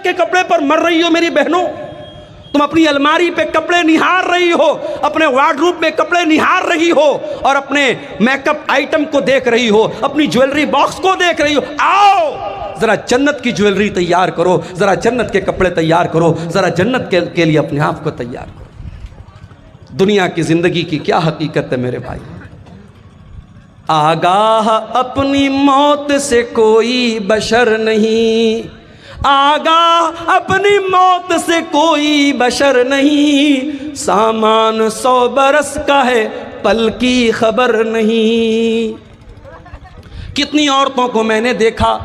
کے کپڑے پر مر رہی ہو میری بہنوں. تم اپنی الماری پہ کپڑے نہار رہی ہو, اپنے وارڈروب میں کپڑے نہار رہی ہو, اور اپنے میک اپ آئٹم کو دیکھ رہی ہو, اپنی جویلری باکس کو دیکھ رہی ہو. آؤ ذرا جنت کی جویلری تیار کرو, ذرا جنت کے کپڑے تیار کرو, ذرا جنت کے لیے اپنے آپ کو تیار کرو. دنیا کی زندگی کی کیا حقیقت ہے میرے بھائی. آگاہ اپنی موت سے کوئی بشر نہیں, آگاہ اپنی موت سے کوئی بشر نہیں, سامان 100 برس کا ہے پل کی خبر نہیں. کتنی عورتوں کو میں نے دیکھا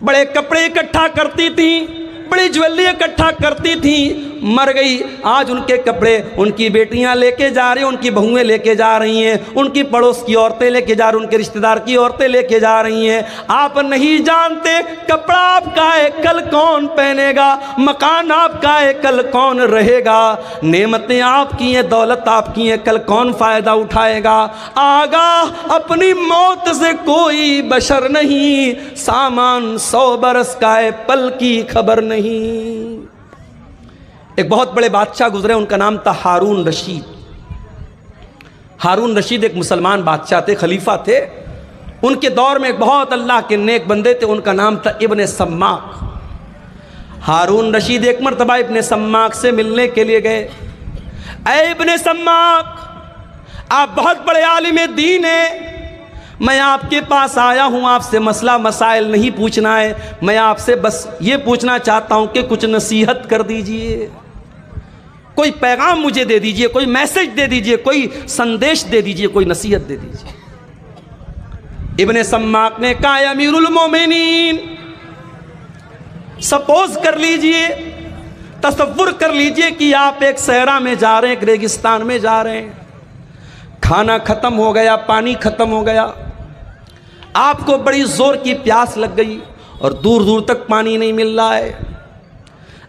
بڑے کپڑے اکٹھا کرتی تھیں, بڑی جویلری اکٹھا کرتی تھیں, مر گئی. آج ان کے کپڑے ان کی بیٹیاں لے کے جا رہی ہیں, ان کی بہویں لے کے جا رہی ہیں, ان کی پڑوس کی عورتیں لے کے جا رہی ہیں, ان کے رشتہ دار کی عورتیں لے کے جا رہی ہیں. آپ نہیں جانتے کپڑا آپ کا ہے کل کون پہنے گا, مکان آپ کا ہے کل کون رہے گا, نعمتیں آپ کی ہیں, دولت آپ کی ہیں, کل کون فائدہ اٹھائے گا. آگاہ اپنی موت سے کوئی بشر نہیں, سامان 100 برس کا ہے پل کی خبر نہیں. ایک بہت بڑے بادشاہ گزرے, ان کا نام تھا ہارون رشید. ہارون رشید ایک مسلمان بادشاہ تھے, خلیفہ تھے. ان کے دور میں ایک بہت اللہ کے نیک بندے تھے, ان کا نام تھا ابن سماک. ہارون رشید ایک مرتبہ ابن سماک سے ملنے کے لیے گئے. اے ابن سماک, آپ بہت بڑے عالم دین ہیں, میں آپ کے پاس آیا ہوں, آپ سے مسئلہ مسائل نہیں پوچھنا ہے, میں آپ سے بس یہ پوچھنا چاہتا ہوں کہ کچھ نصیحت کر دیجئے, کوئی پیغام مجھے دے دیجئے, کوئی میسج دے دیجئے, کوئی سندیش دے دیجئے, کوئی نصیحت دے دیجئے. ابن سماک نے کہا اے امیر المومنین, سپوز کر لیجئے, تصور کر لیجئے کہ آپ ایک صحرا میں جا رہے ہیں, ایک ریگستان میں جا رہے ہیں, کھانا ختم ہو گیا, پانی ختم ہو گیا, آپ کو بڑی زور کی پیاس لگ گئی اور دور دور تک پانی نہیں مل رہا ہے.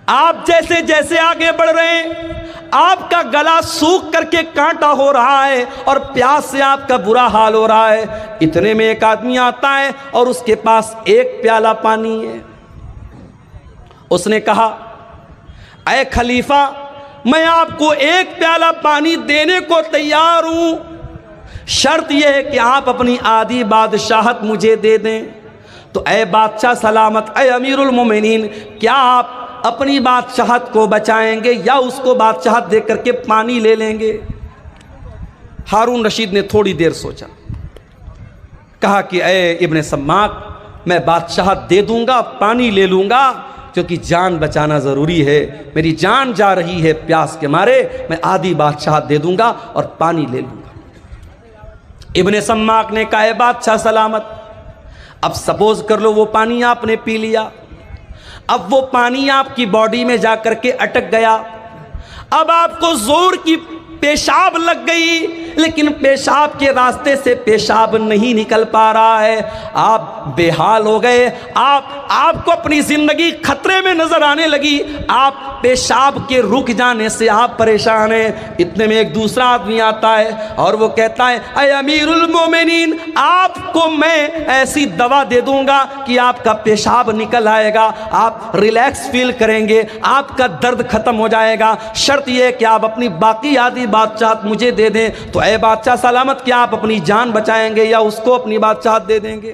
آپ جیسے جیسے آگے بڑھ رہے ہیں آپ کا گلا سوکھ کر کے کانٹا ہو رہا ہے اور پیاس سے آپ کا برا حال ہو رہا ہے. اتنے میں ایک آدمی آتا ہے اور اس کے پاس ایک پیالہ پانی ہے. اس نے کہا اے خلیفہ, میں آپ کو ایک پیالہ پانی دینے کو تیار ہوں, شرط یہ ہے کہ آپ اپنی آدھی بادشاہت مجھے دے دیں. تو اے بادشاہ سلامت, اے امیر المومنین, کیا آپ اپنی بادشاہت کو بچائیں گے یا اس کو بادشاہت دے کر کے پانی لے لیں گے؟ ہارون رشید نے تھوڑی دیر سوچا, کہا کہ اے ابن سماک, میں بادشاہت دے دوں گا, پانی لے لوں گا, کیونکہ جان بچانا ضروری ہے, میری جان جا رہی ہے پیاس کے مارے, میں آدھی بادشاہت دے دوں گا اور پانی لے لوں گا. ابن سماک نے کہا اے بادشاہ سلامت, اب سپوز کر لو وہ پانی آپ نے پی لیا, اب وہ پانی آپ کی باڈی میں جا کر کے اٹک گیا, اب آپ کو زور کی پیشاب لگ گئی, لیکن پیشاب کے راستے سے پیشاب نہیں نکل پا رہا ہے, آپ بے حال ہو گئے, آپ کو اپنی زندگی خطرے میں نظر آنے لگی, آپ پیشاب کے رک جانے سے آپ پریشان ہیں. اتنے میں ایک دوسرا آدمی آتا ہے اور وہ کہتا ہے اے امیر المومنین, آپ کو میں ایسی دوا دے دوں گا کہ آپ کا پیشاب نکل آئے گا, آپ ریلیکس فیل کریں گے, آپ کا درد ختم ہو جائے گا, شرط یہ ہے کہ آپ اپنی باقی آدھی بادشاہت مجھے دے دیں. تو اے بادشاہ سلامت, کیا آپ اپنی جان بچائیں گے یا اس کو اپنی بادشاہت دے دیں گے؟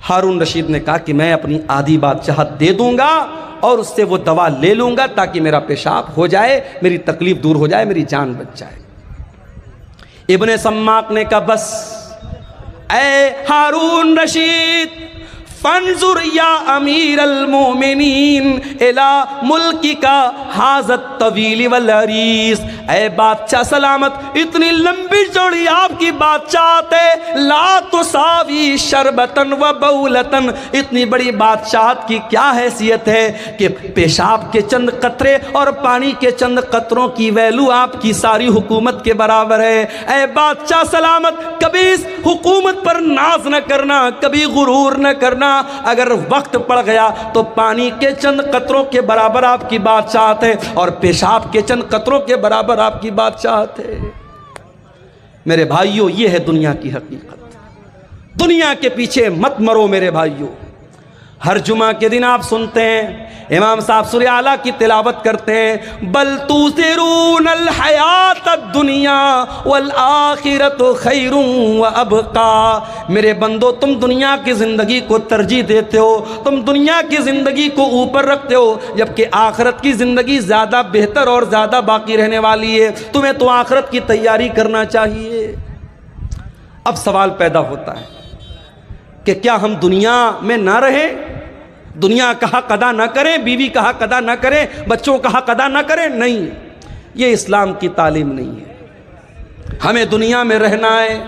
ہارون رشید نے کہا کہ میں اپنی آدھی بادشاہت دے دوں گا اور اس سے وہ دوا لے لوں گا تاکہ میرا پیشاب ہو جائے, میری تکلیف دور ہو جائے, میری جان بچ جائے. ابن سماک نے کہا بس اے ہارون رشید, فانظر یا امیر المومنین الی ملکی کا حاضت طویل والعریض, اے بادشاہ سلامت, اتنی لمبی چوڑی آپ کی بادشاہت ہے, لا تساوی شربتن و بولتن, اتنی بڑی بادشاہت کی کیا حیثیت ہے کہ پیشاب کے چند قطرے اور پانی کے چند قطروں کی ویلو آپ کی ساری حکومت کے برابر ہے. اے بادشاہ سلامت, کبھی اس حکومت پر ناز نہ کرنا, کبھی غرور نہ کرنا, اگر وقت پڑ گیا تو پانی کے چند قطروں کے برابر آپ کی بادشاہت ہے اور پیشاب کے چند قطروں کے برابر آپ کی بادشاہت ہے. میرے بھائیوں, یہ ہے دنیا کی حقیقت. دنیا کے پیچھے مت مرو میرے بھائیوں, ہر جمعہ کے دن آپ سنتے ہیں امام صاحب سورہ اعلیٰ کی تلاوت کرتے ہیں، بل تؤثرون الحیات الدنیا والآخرۃ خیر وابقی۔ میرے بندو تم دنیا کی زندگی کو ترجیح دیتے ہو، تم دنیا کی زندگی کو اوپر رکھتے ہو، جبکہ آخرت کی زندگی زیادہ بہتر اور زیادہ باقی رہنے والی ہے، تمہیں تو آخرت کی تیاری کرنا چاہیے۔ اب سوال پیدا ہوتا ہے کہ کیا ہم دنیا میں نہ رہیں، دنیا کا حق ادا نہ کریں، بیوی کا حق ادا نہ کریں، بچوں کا حق ادا نہ کریں؟ نہیں، یہ اسلام کی تعلیم نہیں ہے۔ ہمیں دنیا میں رہنا ہے،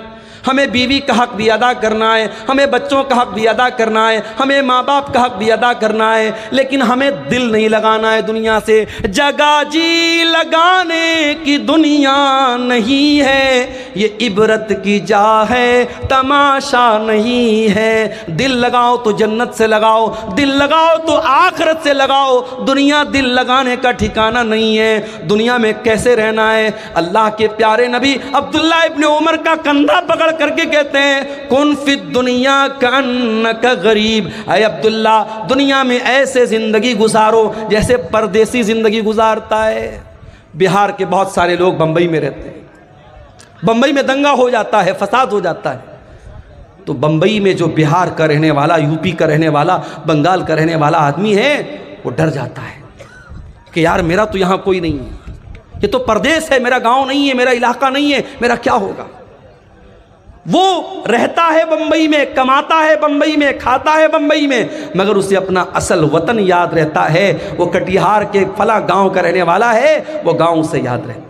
ہمیں بیوی کا حق بھی ادا کرنا ہے، ہمیں بچوں کا حق بھی ادا کرنا ہے، ہمیں ماں باپ کا حق بھی ادا کرنا ہے، لیکن ہمیں دل نہیں لگانا ہے دنیا سے۔ جگہ جی لگانے کی دنیا نہیں ہے، یہ عبرت کی جا ہے تماشا نہیں ہے۔ دل لگاؤ تو جنت سے لگاؤ، دل لگاؤ تو آخرت سے لگاؤ، دنیا دل لگانے کا ٹھکانہ نہیں ہے۔ دنیا میں کیسے رہنا ہے؟ اللہ کے پیارے نبی عبداللہ ابن عمر کا کندھا پکڑ کر کے کہتے ہیں، کن فی الدنیا کانک غریب، اے عبداللہ دنیا میں ایسے زندگی گزارو جیسے پردیسی زندگی گزارتا ہے۔ بہار کے بہت سارے لوگ بمبئی میں رہتے ہیں، بمبئی میں دنگا ہو جاتا ہے، فساد ہو جاتا ہے، تو بمبئی میں جو بہار کا رہنے والا، یو پی کا رہنے والا، بنگال کا رہنے والا آدمی ہے، وہ ڈر جاتا ہے کہ یار میرا تو یہاں کوئی نہیں ہے، یہ تو پردیس ہے، میرا گاؤں نہیں ہے، میرا علاقہ نہیں ہے، میرا کیا ہوگا؟ وہ رہتا ہے بمبئی میں، کماتا ہے بمبئی میں، کھاتا ہے بمبئی میں، مگر اسے اپنا اصل وطن یاد رہتا ہے۔ وہ کٹیہار کے فلاں گاؤں کا رہنے والا ہے، وہ گاؤں سے یاد رہتا ہے۔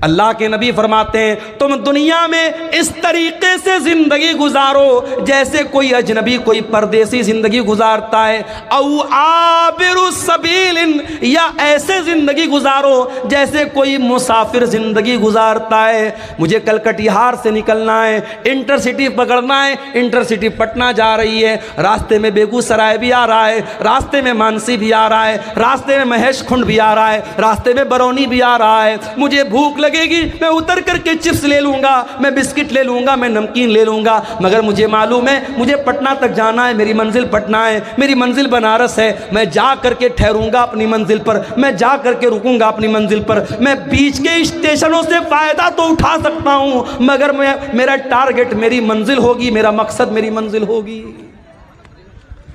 اللہ کے نبی فرماتے ہیں تم دنیا میں اس طریقے سے زندگی گزارو جیسے کوئی اجنبی، کوئی پردیسی زندگی گزارتا ہے، او عابر السبیل، یا ایسے زندگی گزارو جیسے کوئی مسافر زندگی گزارتا ہے۔ مجھے کل کٹیہار سے نکلنا ہے، انٹر سٹی پکڑنا ہے، انٹر سٹی پٹنہ جا رہی ہے، راستے میں بیگو سرائے بھی آ رہا ہے، راستے میں مانسی بھی آ رہا ہے، راستے میں مہیش کھنڈ بھی آ رہا ہے، راستے میں برونی بھی آ رہا ہے۔ مجھے بھوک لگے گی، میں اتر کر کے چپس لے لوں گا، میں بسکٹ لے لوں گا، میں نمکین لے لوں گا، مگر مجھے معلوم ہے مجھے پٹنہ تک جانا ہے، میری منزل پٹنہ ہے، میری منزل بنارس ہے، میں جا کر کے ٹھہروں گا اپنی منزل پر، میں جا کر کے رکوں گا اپنی منزل پر۔ میں بیچ کے اسٹیشنوں سے فائدہ تو اٹھا سکتا ہوں، مگر میرا ٹارگٹ میری منزل ہوگی، میرا مقصد میری منزل ہوگی۔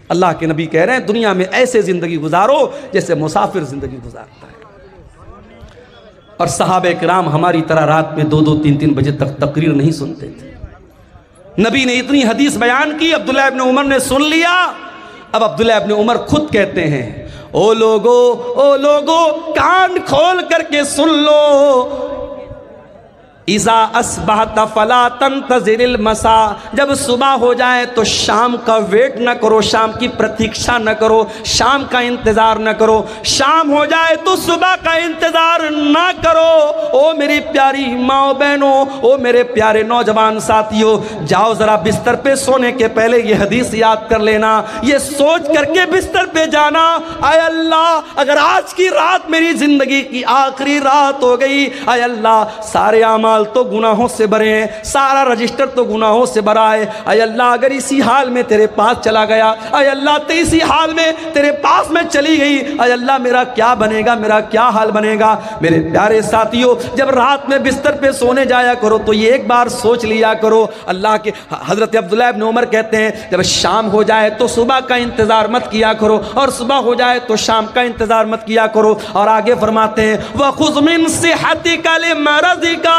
اللہ کے نبی کہہ رہے ہیں دنیا میں ایسے زندگی گزارو جیسے مسافر زندگی گزارتا ہے۔ اور صحابہ کرام ہماری طرح رات میں 2-2 3-3 بجے تک تقریر نہیں سنتے تھے۔ نبی نے اتنی حدیث بیان کی، عبداللہ ابن عمر نے سن لیا۔ اب عبداللہ ابن عمر خود کہتے ہیں، او لوگو کان کھول کر کے سن لو، اذا اصبحت فلا تنتظر المساء، جب صبح ہو جائے تو شام کا ویٹ نہ کرو، شام کی پرتیکشا نہ کرو، شام کا انتظار نہ کرو، شام ہو جائے تو صبح کا انتظار نہ کرو۔ او میری پیاری ماں بہنوں، او میرے پیارے نوجوان ساتھیوں، جاؤ ذرا بستر پہ سونے کے پہلے یہ حدیث یاد کر لینا، یہ سوچ کر کے بستر پہ جانا، اے اللہ اگر آج کی رات میری زندگی کی آخری رات ہو گئی، اے اللہ سارے اعمال تو گناہوں سے بھرے ہیں، سارا رجسٹر تو گناہوں سے بھرا ہے، اے اللہ اگر اسی حال میں تیرے پاس چلا گیا، اے اللہ تو اسی حال میں تیرے پاس میں چلی گئی، اے اللہ میرا کیا بنے گا، میرا کیا حال بنے گا۔ میرے پیارے ساتھیوں، جب رات میں بستر پہ سونے جایا کرو تو یہ ایک بار سوچ لیا کرو، اللہ کے حضرت عبداللہ ابن عمر کہتے ہیں جب شام ہو جائے تو صبح کا انتظار مت کیا کرو، اور صبح ہو جائے تو شام کا انتظار مت کیا کرو۔ اور آگے فرماتے ہیں وَخُذْ مِنْ صِحَّتِكَ لِمَرَضِكَ،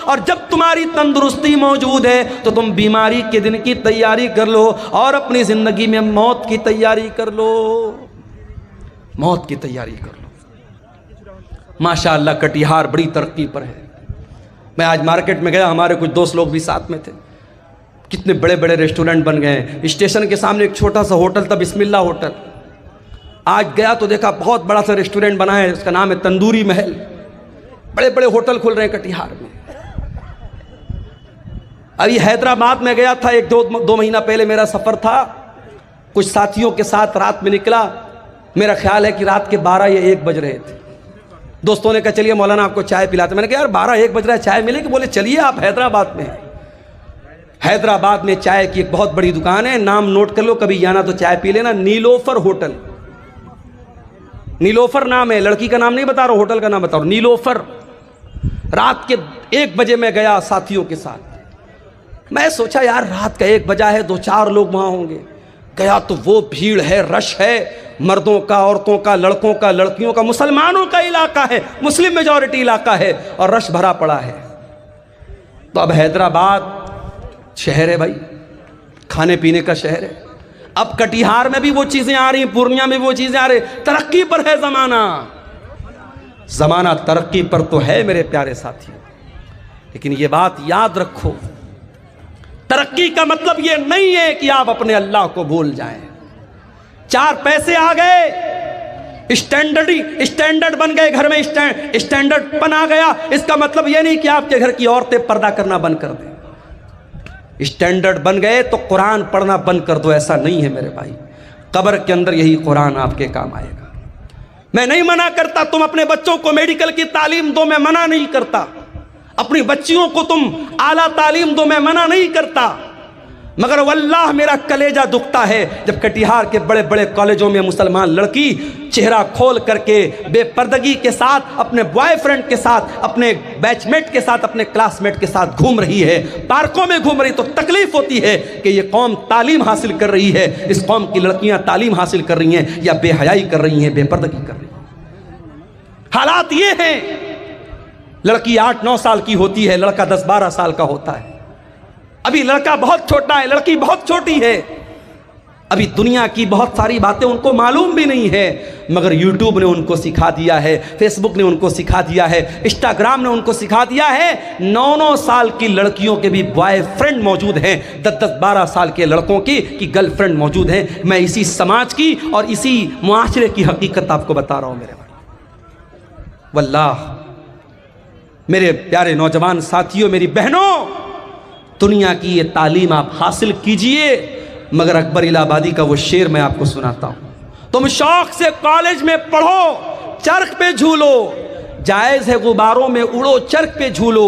اور جب تمہاری تندرستی موجود ہے تو تم بیماری کے دن کی تیاری کر لو، اور اپنی زندگی میں موت کی تیاری کر لو، موت کی تیاری کر لو۔ ماشاءاللہ کٹیہار بڑی ترقی پر ہے۔ میں آج مارکیٹ میں گیا، ہمارے کچھ دوست لوگ بھی ساتھ میں تھے، کتنے بڑے بڑے ریسٹورنٹ بن گئے ہیں۔ اسٹیشن کے سامنے ایک چھوٹا سا ہوٹل تھا، بسم اللہ ہوٹل، آج گیا تو دیکھا بہت بڑا سا ریسٹورنٹ بنا ہے، اس کا نام ہے تندوری محل۔ بڑے بڑے ہوٹل کھل رہے ہیں کٹیہار میں۔ ابھی حیدرآباد میں گیا تھا، 1-2 مہینہ پہلے میرا سفر تھا، کچھ ساتھیوں کے ساتھ رات میں نکلا، میرا خیال ہے کہ رات کے 12 یا 1 بج رہے تھے۔ دوستوں نے کہا چلیے مولانا آپ کو چائے پلاتے، میں نے کہا یار 12-1 بج رہا ہے، چائے ملے گی؟ بولے چلیے آپ حیدرآباد میں ہیں۔ حیدرآباد میں چائے کی ایک بہت بڑی دکان ہے, نام نوٹ کر لو, کبھی جانا تو چائے پی لینا, نیلوفر ہوٹل. نیلوفر نام ہے, لڑکی کا نام نہیں بتا رہا ہوں, ہوٹل کا نام بتا رہا ہوں, نیلوفر. رات کے 1 بجے میں گیا ساتھیوں کے ساتھ. میں سوچا یار رات کا 1 بجا ہے, 2-4 لوگ وہاں ہوں گے. گیا تو وہ بھیڑ ہے, رش ہے, مردوں کا, عورتوں کا, لڑکوں کا, لڑکیوں کا, مسلمانوں کا علاقہ ہے, مسلم میجورٹی علاقہ ہے, اور رش بھرا پڑا ہے. تو اب حیدرآباد شہر ہے بھائی, کھانے پینے کا شہر ہے. اب کٹیہار میں بھی وہ چیزیں آ رہی ہیں, پورنیہ میں بھی وہ چیزیں آ رہی ہیں. ترقی پر ہے زمانہ, زمانہ ترقی پر تو ہے میرے پیارے ساتھی. لیکن یہ بات یاد رکھو, ترقی کا مطلب یہ نہیں ہے کہ آپ اپنے اللہ کو بھول جائیں. 4 پیسے آ گئے, اسٹینڈرڈ بن گئے گھر میں, اسٹینڈرڈ پن آ گیا, اس کا مطلب یہ نہیں کہ آپ کے گھر کی عورتیں پردہ کرنا بند کر دیں. اسٹینڈرڈ بن گئے تو قرآن پڑھنا بند کر دو, ایسا نہیں ہے میرے بھائی. قبر کے اندر یہی قرآن آپ کے کام آئے گا. میں نہیں منع کرتا تم اپنے بچوں کو میڈیکل کی تعلیم دو, میں منع نہیں کرتا. اپنی بچیوں کو تم اعلیٰ تعلیم دو, میں منع نہیں کرتا. مگر واللہ میرا کلیجہ دکھتا ہے جب کٹیہار کے بڑے بڑے کالجوں میں مسلمان لڑکی چہرہ کھول کر کے بے پردگی کے ساتھ اپنے بوائے فرینڈ کے ساتھ, اپنے بیچ میٹ کے ساتھ, اپنے کلاس میٹ کے ساتھ گھوم رہی ہے, پارکوں میں گھوم رہی. تو تکلیف ہوتی ہے کہ یہ قوم تعلیم حاصل کر رہی ہے, اس قوم کی لڑکیاں تعلیم حاصل کر رہی ہیں یا بے حیائی کر رہی ہیں, بے پردگی کر رہی ہیں. حالات یہ ہیں, لڑکی 8-9 سال کی ہوتی ہے, لڑکا 10-12 سال کا ہوتا ہے. ابھی لڑکا بہت چھوٹا ہے, لڑکی بہت چھوٹی ہے, ابھی دنیا کی بہت ساری باتیں ان کو معلوم بھی نہیں ہے. مگر یوٹیوب نے ان کو سکھا دیا ہے, فیس بک نے ان کو سکھا دیا ہے, انسٹاگرام نے ان کو سکھا دیا ہے. 9-9 سال کی لڑکیوں کے بھی بوائے فرینڈ موجود ہیں, 10-12 سال کے لڑکوں کی گرل فرینڈ موجود ہیں. میں اسی سماج کی اور اسی معاشرے کی حقیقت آپ کو بتا رہا ہوں میرے بھائی. واللہ میرے پیارے نوجوان ساتھیوں, میری بہنوں, دنیا کی یہ تعلیم آپ حاصل کیجئے. مگر اکبر الہ آبادی کا وہ شعر میں آپ کو سناتا ہوں. تم شوق سے کالج میں پڑھو, چرخ پہ جھولو, جائز ہے غباروں میں اڑو, چرخ پہ جھولو,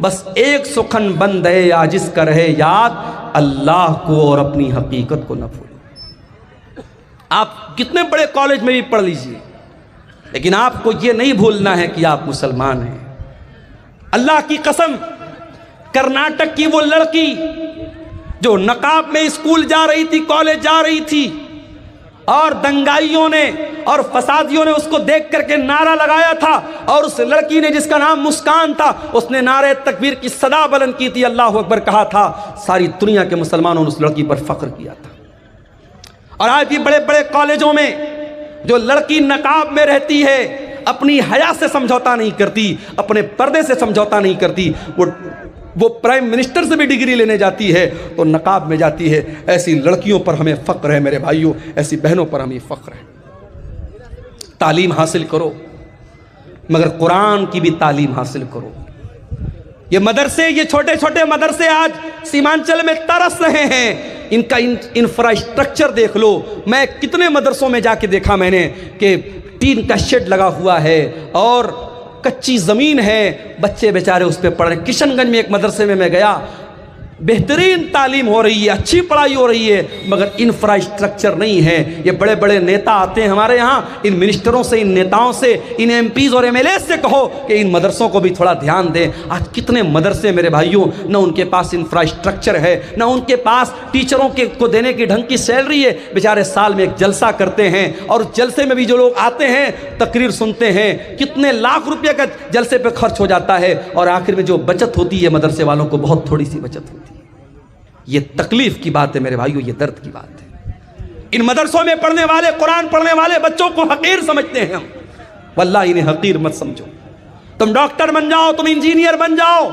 بس ایک سخن بند ہے عاجز کا رہے یاد, اللہ کو اور اپنی حقیقت کو نہ بھولو. آپ کتنے بڑے کالج میں بھی پڑھ لیجئے, لیکن آپ کو یہ نہیں بھولنا ہے کہ آپ مسلمان ہیں. اللہ کی قسم, کرناٹک کی وہ لڑکی جو نقاب میں اسکول جا رہی تھی, کالج جا رہی تھی, اور دنگائیوں نے اور فسادیوں نے اس کو دیکھ کر کے نعرہ لگایا تھا, اور اس لڑکی نے جس کا نام مسکان تھا, اس نے نعرہ تکبیر کی صدا بلند کی تھی, اللہ اکبر کہا تھا. ساری دنیا کے مسلمانوں نے اس لڑکی پر فخر کیا تھا. اور آج بھی بڑے بڑے کالجوں میں جو لڑکی نقاب میں رہتی ہے, اپنی حیا سے سمجھوتا نہیں کرتی, اپنے پردے سے سمجھوتا نہیں کرتی, وہ پرائم منسٹر سے بھی ڈگری لینے جاتی ہے تو نقاب میں جاتی ہے. ایسی لڑکیوں پر ہمیں فخر ہے میرے بھائیوں, ایسی بہنوں پر ہمیں فخر ہے. تعلیم حاصل کرو, مگر قرآن کی بھی تعلیم حاصل کرو. یہ مدرسے, یہ چھوٹے چھوٹے مدرسے آج سیمانچل میں ترس رہے ہیں. ان کا انفراسٹرکچر دیکھ لو. میں کتنے مدرسوں میں جا کے دیکھا میں نے کہ ٹین کا شیڈ لگا ہوا ہے اور کچی زمین ہے, بچے بیچارے اس پہ پڑھ رہے ہیں. کشن گنج میں ایک مدرسے میں گیا, بہترین تعلیم ہو رہی ہے, اچھی پڑھائی ہو رہی ہے, مگر انفراسٹرکچر نہیں ہے. یہ بڑے بڑے نیتا آتے ہیں ہمارے یہاں, ان منسٹروں سے, ان نیتاؤں سے, ان ایم پیز اور ایم ایل اے سے کہو کہ ان مدرسوں کو بھی تھوڑا دھیان دیں. آج کتنے مدرسے میرے بھائیوں, نہ ان کے پاس انفراسٹرکچر ہے, نہ ان کے پاس ٹیچروں کو دینے کی ڈھنگ کی سیلری ہے. بیچارے سال میں ایک جلسہ کرتے ہیں, اور اس جلسے میں بھی جو لوگ آتے ہیں تقریر سنتے ہیں, کتنے لاکھ روپے کا جلسے پہ خرچ ہو جاتا ہے, اور آخر میں جو بچت ہوتی ہے مدرسے والوں کو بہت تھوڑی سی بچت ہوتی ہے. یہ تکلیف کی بات ہے میرے بھائیوں, یہ درد کی بات ہے. ان مدرسوں میں پڑھنے والے, قرآن پڑھنے والے بچوں کو حقیر سمجھتے ہیں ہم. واللہ انہیں حقیر مت سمجھو. تم ڈاکٹر بن جاؤ, تم انجینئر بن جاؤ,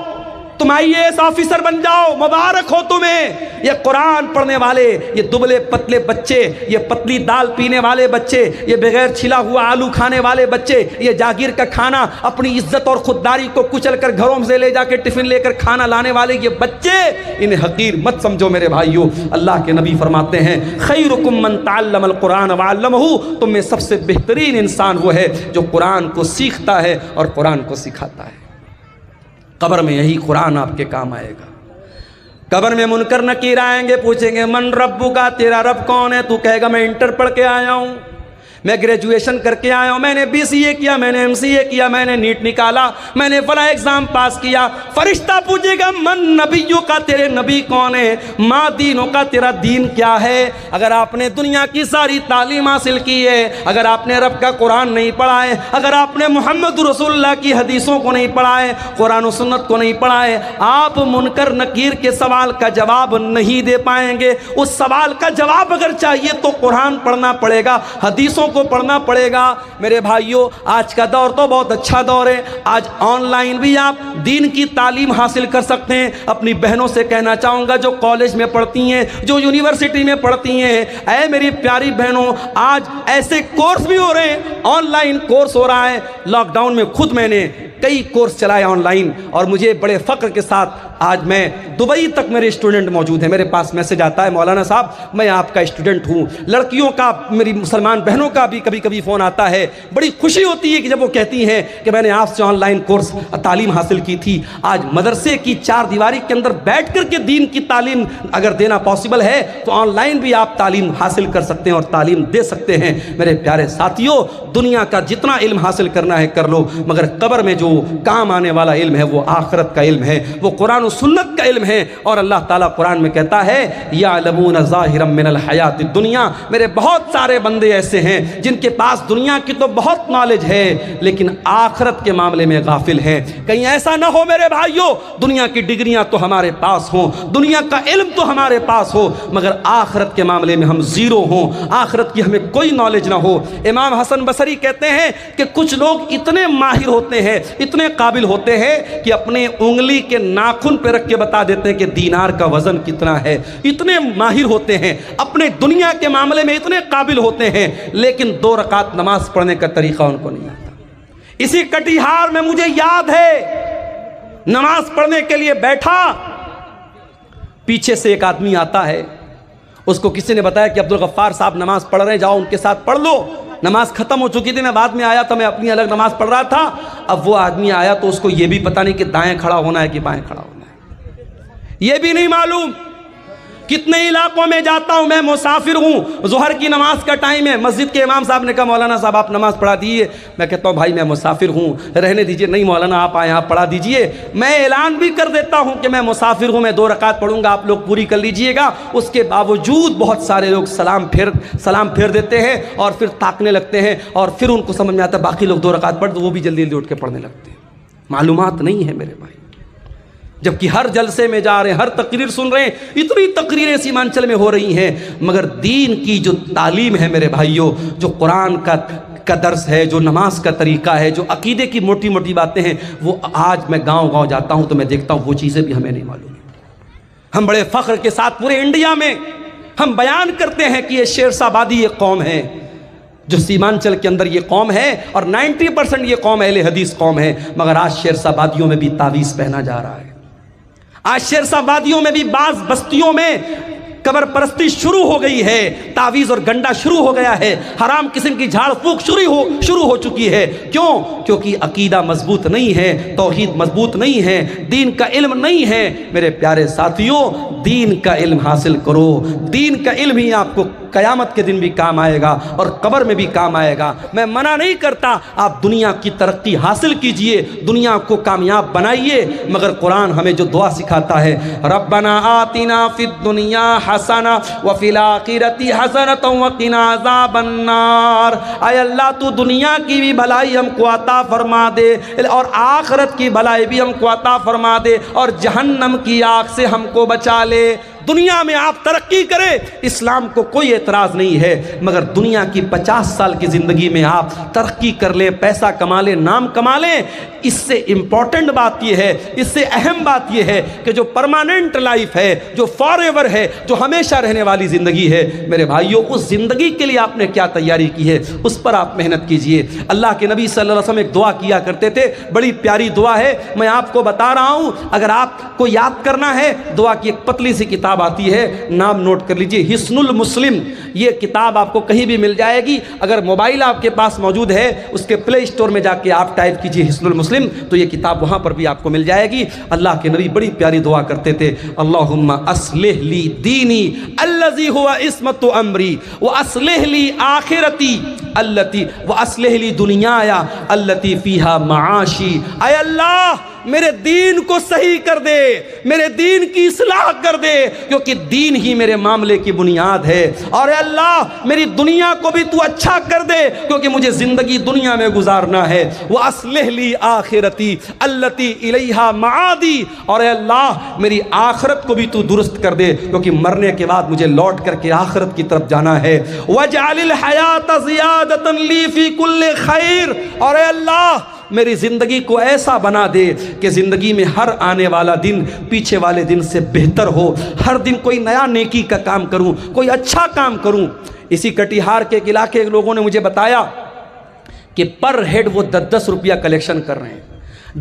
تم IAS آفیسر بن جاؤ, مبارک ہو تمہیں. یہ قرآن پڑھنے والے, یہ دبلے پتلے بچے, یہ پتلی دال پینے والے بچے, یہ بغیر چھلا ہوا آلو کھانے والے بچے, یہ جاگیر کا کھانا اپنی عزت اور خودداری کو کچل کر گھروں سے لے جا کے ٹفن لے کر کھانا لانے والے یہ بچے, انہیں حقیر مت سمجھو میرے بھائیوں. اللہ کے نبی فرماتے ہیں خیرکم من تعلم القرآن وعلمہ, تم میں سب سے بہترین انسان وہ ہے جو قرآن کو سیکھتا ہے اور قرآن کو سکھاتا ہے. قبر میں یہی قرآن آپ کے کام آئے گا. قبر میں منکر نکیر آئیں گے، پوچھیں گے من ربو کا، تیرا رب کون ہے؟ تو کہے گا میں انٹر پڑھ کے آیا ہوں، میں گریجویشن کر کے آیا ہوں، میں نے BCA کیا، میں نے MCA کیا، میں نے نیٹ نکالا، میں نے فلاں ایگزام پاس کیا۔ فرشتہ پوچھے گا من نبیوں کا، تیرے نبی کون ہے؟ ما دینوں کا، تیرا دین کیا ہے؟ اگر آپ نے دنیا کی ساری تعلیم حاصل کی ہے، اگر آپ نے رب کا قرآن نہیں پڑھا ہے، اگر آپ نے محمد رسول اللہ کی حدیثوں کو نہیں پڑھا ہے، قرآن و سنت کو نہیں پڑھا ہے، آپ منکر نکیر کے سوال کا جواب نہیں دے پائیں گے۔ اس سوال کا جواب اگر چاہیے تو قرآن پڑھنا پڑے گا، حدیثوں کو پڑھنا پڑے گا۔ میرے بھائیوں، آج کا دور تو بہت اچھا دور ہے، آج آن لائن بھی آپ دین کی تعلیم حاصل کر سکتے ہیں۔ اپنی بہنوں سے کہنا چاہوں گا جو کالج میں پڑھتی ہیں، جو یونیورسٹی میں پڑھتی ہیں، اے میری پیاری بہنوں، آج ایسے کورس بھی ہو رہے ہیں، آن لائن کورس ہو رہا ہے۔ لاک ڈاؤن میں خود میں نے کئی کورس چلائے آن لائن، اور مجھے بڑے فخر کے ساتھ آج میں دبئی تک میرے اسٹوڈنٹ موجود ہیں۔ میرے پاس میسج آتا ہے مولانا صاحب میں آپ کا اسٹوڈنٹ ہوں۔ لڑکیوں کا، میری مسلمان بہنوں کا بھی کبھی کبھی فون آتا ہے، بڑی خوشی ہوتی ہے کہ جب وہ کہتی ہیں کہ میں نے آپ سے آن لائن کورس تعلیم حاصل کی تھی۔ آج مدرسے کی چار دیواری کے اندر بیٹھ کر کے دین کی تعلیم اگر دینا پاسبل ہے تو آن لائن بھی آپ تعلیم حاصل کر سکتے ہیں اور تعلیم دے سکتے ہیں۔ میرے پیارے ساتھیوں، دنیا کا جتنا علم حاصل کرنا ہے کر لو، مگر قبر میں جو کام آنے والا علم ہے وہ آخرت کا علم ہے، وہ قرآن و سنت کا علم ہے۔ اور اللہ تعالیٰ قرآن میں کہتا ہے یعلمون ظاہرا من الحیات الدنیا، میرے بہت سارے بندے ایسے ہیں جن کے پاس دنیا کی تو بہت نالج ہے لیکن آخرت کے معاملے میں غافل ہیں۔ کہیں ایسا نہ ہو میرے بھائیوں، دنیا کی ڈگریاں تو ہمارے پاس ہوں، دنیا کا علم تو ہمارے پاس ہو، مگر آخرت کے معاملے میں ہم زیرو ہوں، آخرت کی ہمیں کوئی نالج نہ ہو۔ امام حسن بصری کہتے ہیں کہ کچھ لوگ اتنے ماہر ہوتے ہیں، اتنے قابل ہوتے ہیں کہ اپنے انگلی کے ناخن پہ رکھ کے بتا دیتے ہیں کہ دینار کا وزن کتنا ہے۔ اتنے ماہر ہوتے ہیں، اپنے دنیا کے معاملے میں اتنے قابل ہوتے ہیں، لیکن 2 رکعت نماز پڑھنے کا طریقہ ان کو نہیں آتا۔ اسی کٹیہار میں مجھے یاد ہے، نماز پڑھنے کے لیے بیٹھا، پیچھے سے ایک آدمی آتا ہے، اس کو کسی نے بتایا کہ عبدالغفار صاحب نماز پڑھ رہے ہیں، جاؤ ان کے ساتھ پڑھ لو۔ نماز ختم ہو چکی تھی، میں بعد میں آیا تھا، میں اپنی الگ نماز پڑھ رہا تھا۔ اب وہ آدمی آیا تو اس کو یہ بھی پتہ نہیں کہ دائیں کھڑا ہونا ہے کہ بائیں کھڑا ہونا ہے، یہ بھی نہیں معلوم۔ کتنے علاقوں میں جاتا ہوں، میں مسافر ہوں، ظہر کی نماز کا ٹائم ہے، مسجد کے امام صاحب نے کہا مولانا صاحب آپ نماز پڑھا دیجیے۔ میں کہتا ہوں بھائی میں مسافر ہوں، رہنے دیجیے۔ نہیں مولانا آپ آئیں، آپ پڑھا دیجیے۔ میں اعلان بھی کر دیتا ہوں کہ میں مسافر ہوں، میں 2 رکعت پڑھوں گا، آپ لوگ پوری کر لیجیے گا۔ اس کے باوجود بہت سارے لوگ سلام پھیر دیتے ہیں اور پھر تاکنے لگتے ہیں، اور پھر ان کو سمجھ میں آتا ہے باقی لوگ 2 رکعت پڑھ، تو وہ بھی جلدی جلدی اٹھ کے پڑھنے لگتے ہیں۔ معلومات نہیں ہے میرے بھائی، جبکہ ہر جلسے میں جا رہے ہیں، ہر تقریر سن رہے ہیں، اتنی تقریریں سیمانچل میں ہو رہی ہیں، مگر دین کی جو تعلیم ہے میرے بھائیوں، جو قرآن کا درس ہے، جو نماز کا طریقہ ہے، جو عقیدے کی موٹی موٹی باتیں ہیں، وہ آج میں گاؤں گاؤں جاتا ہوں تو میں دیکھتا ہوں وہ چیزیں بھی ہمیں نہیں معلوم۔ ہم بڑے فخر کے ساتھ پورے انڈیا میں ہم بیان کرتے ہیں کہ یہ شیرشاہ آبادی ایک قوم ہے، جو سیمانچل کے اندر یہ قوم ہے، اور 90% یہ قوم اہل حدیث قوم ہے، مگر آج شیرشاہ آبادیوں میں بھی تعویذ پہنا جا رہا ہے۔ آج شیرشاہ آبادیوں میں بھی بعض بستیوں میں قبر پرستی شروع ہو گئی ہے، تعویذ اور گنڈا شروع ہو گیا ہے، حرام قسم کی جھاڑ پھونک شروع ہو چکی ہے۔ کیوں؟ کیونکہ عقیدہ مضبوط نہیں ہے، توحید مضبوط نہیں ہے، دین کا علم نہیں ہے۔ میرے پیارے ساتھیوں، دین کا علم حاصل کرو، دین کا علم ہی آپ کو قیامت کے دن بھی کام آئے گا اور قبر میں بھی کام آئے گا۔ میں منع نہیں کرتا، آپ دنیا کی ترقی حاصل کیجئے، دنیا کو کامیاب بنائیے، مگر قرآن ہمیں جو دعا سکھاتا ہے ربنا آتنا فی الدنیا حسنہ وفی الآخرۃ حسنۃ وقنا عذاب النار، اے اللہ تو دنیا کی بھی بھلائی ہم کو عطا فرما دے اور آخرت کی بھلائی بھی ہم کو عطا فرما دے، اور جہنم کی آگ سے ہم کو بچا لے۔ دنیا میں آپ ترقی کریں، اسلام کو کوئی اعتراض نہیں ہے، مگر دنیا کی 50 سال کی زندگی میں آپ ترقی کر لیں، پیسہ کما لیں، نام کما لیں، اس سے امپورٹنٹ بات یہ ہے، اس سے اہم بات یہ ہے کہ جو پرماننٹ لائف ہے، جو فار ایور ہے، جو ہمیشہ رہنے والی زندگی ہے، میرے بھائیوں اس زندگی کے لیے آپ نے کیا تیاری کی ہے، اس پر آپ محنت کیجئے۔ اللہ کے نبی صلی اللہ علیہ وسلم ایک دعا کیا کرتے تھے، بڑی پیاری دعا ہے، میں آپ کو بتا رہا ہوں، اگر آپ کو یاد کرنا ہے، دعا کی ایک پتلی سی کتاب کتاب آتی ہے, نام نوٹ کر لیجئے, حصن المسلم. یہ کتاب آپ کو کہیں بھی مل جائے گی. اگر موبائل آپ کے پاس موجود ہے, اس کے پلے اسٹور میں جا کے آپ ٹائپ کیجئے حصن المسلم, تو یہ کتاب وہاں پر بھی آپ کو مل جائے گی. اللہ کے نبی بڑی پیاری دعا کرتے تھے, اللہم اصلح لی دینی الذی ہوا عصمت امری واصلح لی آخرتی التی واصلح لی دنیایا التی فیہا معاشی. اے اللہ میرے دین کو صحیح کر دے, میرے دین کی اصلاح کر دے, کیونکہ دین ہی میرے معاملے کی بنیاد ہے. اور اے اللہ میری دنیا کو بھی تو اچھا کر دے, کیونکہ مجھے زندگی دنیا میں گزارنا ہے. وَأَصْلِحْ لِي آخِرَتِي الَّتِي إِلَيْهَا مَعَادِي. اور اے اللہ میری آخرت کو بھی تو درست کر دے, کیونکہ مرنے کے بعد مجھے لوٹ کر کے آخرت کی طرف جانا ہے. وَاجْعَلِ الْحَيَاةَ زِيَادَةً لِي فِي كُلِّ خَيْرٍ. اور اے اللہ میری زندگی کو ایسا بنا دے کہ زندگی میں ہر آنے والا دن پیچھے والے دن سے بہتر ہو. ہر دن کوئی نیا نیکی کا کام کروں, کوئی اچھا کام کروں. اسی کٹیہار کے علاقے کے لوگوں نے مجھے بتایا کہ پر ہیڈ وہ 10 روپیہ کلیکشن کر رہے ہیں.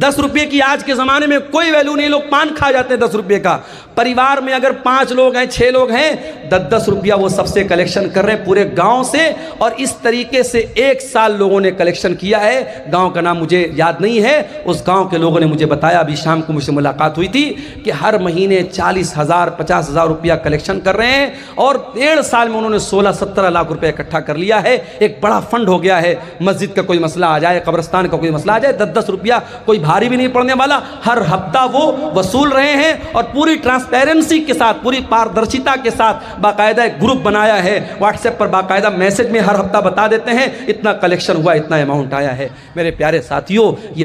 10 روپے کی آج کے زمانے میں کوئی ویلیو نہیں, لوگ پان کھا جاتے ہیں 10 روپے کا. پریوار میں اگر 5 لوگ ہیں 6 لوگ ہیں, 10 روپیہ وہ سب سے کلیکشن کر رہے ہیں پورے گاؤں سے. اور اس طریقے سے 1 سال لوگوں نے کلیکشن کیا ہے. گاؤں کا نام مجھے یاد نہیں ہے. اس گاؤں کے لوگوں نے مجھے بتایا, ابھی شام کو مجھ سے ملاقات ہوئی تھی, کہ ہر مہینے 40,000 50,000 روپیہ کلیکشن کر رہے ہیں. اور 1.5 سال میں انہوں نے 16-17 لاکھ روپے اکٹھا کر لیا ہے. ایک بڑا فنڈ ہو گیا ہے. مسجد کا کوئی مسئلہ آ جائے, قبرستان کا کوئی مسئلہ آ جائے, 10 روپیہ کوئی بھاری بھی نہیں پڑنے والا. ہر ہفتہ وہ وصول رہے ہیں, اور پوری ٹرانسپیرنسی کے ساتھ, پوری پاردرشتا کے ساتھ باقاعدہ ایک گروپ بنایا ہے. واٹس ایپ پر باقاعدہ میسج میں ہر ہفتہ بتا دیتے ہیں اتنا کلیکشن ہوا, اتنا اماؤنٹ آیا ہے. میرے پیارے ساتھیوں, یہ